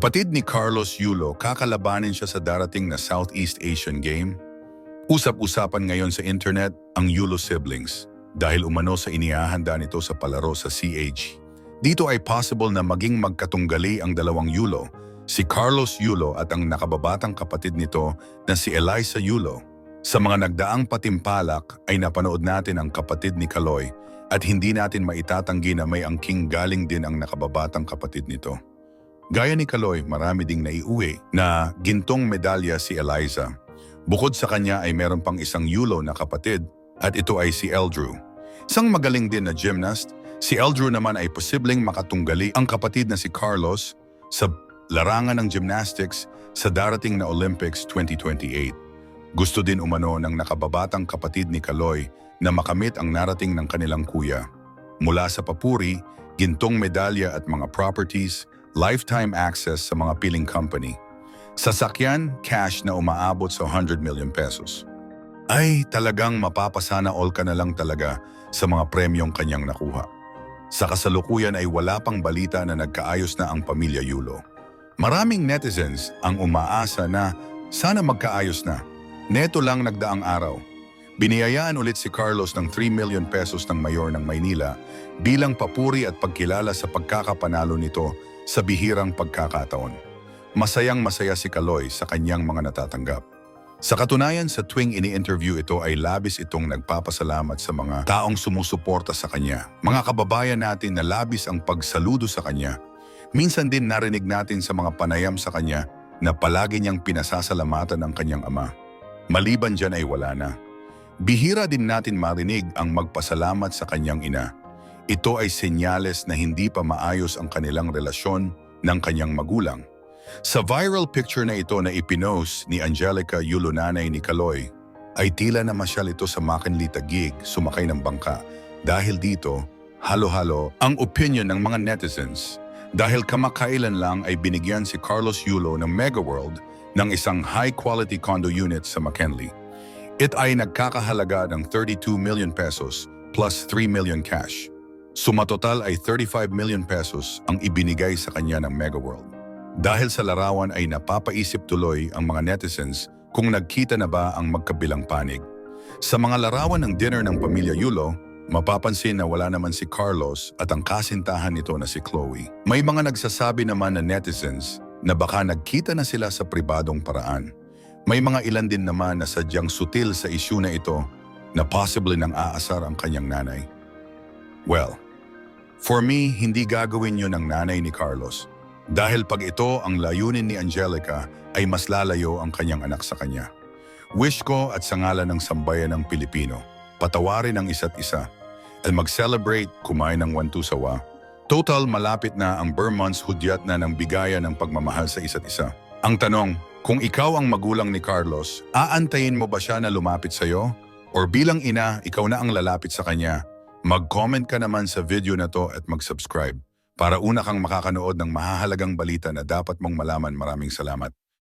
Kapatid ni Carlos Yulo, kakalabanin siya sa darating na Southeast Asian Game. Usap-usapan ngayon sa internet ang Yulo siblings dahil umano sa inihahanda nito sa palaro sa CH. Dito ay possible na maging magkatunggali ang dalawang Yulo, si Carlos Yulo at ang nakababatang kapatid nito na si Eliza Yulo. Sa mga nagdaang patimpalak ay napanood natin ang kapatid ni Kaloy at hindi natin maitatanggi na may angking galing din ang nakababatang kapatid nito. Gaya ni Kaloy, marami ding naiuwi na gintong medalya si Eliza. Bukod sa kanya ay meron pang isang Yulo na kapatid at ito ay si Eldrew. Isang magaling din na gymnast, si Eldrew naman ay posibleng makatunggali ang kapatid na si Carlos sa larangan ng gymnastics sa darating na Olympics 2028. Gusto din umano ng nakababatang kapatid ni Kaloy na makamit ang narating ng kanilang kuya. Mula sa papuri, gintong medalya at mga properties, lifetime access sa mga piling company. Sasakyan, cash na umaabot sa 100 million pesos. Ay, talagang mapapasana all ka na lang talaga sa mga premyong kanyang nakuha. Sa kasalukuyan ay wala pang balita na nagkaayos na ang pamilya Yulo. Maraming netizens ang umaasa na sana magkaayos na. Neto lang nagdaang araw. Biniyayaan ulit si Carlos ng 3 million pesos ng mayor ng Maynila bilang papuri at pagkilala sa pagkakapanalo nito sa bihirang pagkakataon. Masayang-masaya si Kaloy sa kanyang mga natatanggap. Sa katunayan, sa tuwing ini-interview ito ay labis itong nagpapasalamat sa mga taong sumusuporta sa kanya. Mga kababayan natin na labis ang pagsaludo sa kanya. Minsan din narinig natin sa mga panayam sa kanya na palagi niyang pinasasalamatan ang kanyang ama. Maliban dyan ay wala na. Bihira din natin marinig ang magpasalamat sa kanyang ina. Ito ay senyales na hindi pa maayos ang kanilang relasyon ng kanyang magulang. Sa viral picture na ito na ipinost ni Angelica Yulo, nanay ni Kaloy, ay tila namasyal ito sa McKinley Taguig sumakay ng bangka. Dahil dito, halo-halo ang opinion ng mga netizens. Dahil kamakailan lang ay binigyan si Carlos Yulo ng Mega World ng isang high-quality condo unit sa McKinley. It ay nagkakahalaga ng 32 million pesos plus 3 million cash. Sumatotal ay 35 million pesos ang ibinigay sa kanya ng Mega World. Dahil sa larawan ay napapaisip tuloy ang mga netizens kung nagkita na ba ang magkabilang panig. Sa mga larawan ng dinner ng pamilya Yulo, mapapansin na wala naman si Carlos at ang kasintahan nito na si Chloe. May mga nagsasabi naman na netizens na baka nagkita na sila sa pribadong paraan. May mga ilan din naman na sadyang sutil sa isyu na ito na possible nang aasar ang kanyang nanay. Well, for me, hindi gagawin yun ng nanay ni Carlos. Dahil pag ito ang layunin ni Angelica ay mas lalayo ang kanyang anak sa kanya. Wish ko at sa ngalan ng sambayan ng Pilipino, patawarin ang isa't isa at mag-celebrate, kumain ng wantusawa. Total malapit na ang Burmonths hudyat na ng bigayan ng pagmamahal sa isa't isa. Ang tanong, kung ikaw ang magulang ni Carlos, aantayin mo ba siya na lumapit sa iyo? Or bilang ina, ikaw na ang lalapit sa kanya? Mag-comment ka naman sa video na to at mag-subscribe para una kang makakanood ng mahahalagang balita na dapat mong malaman. Maraming salamat.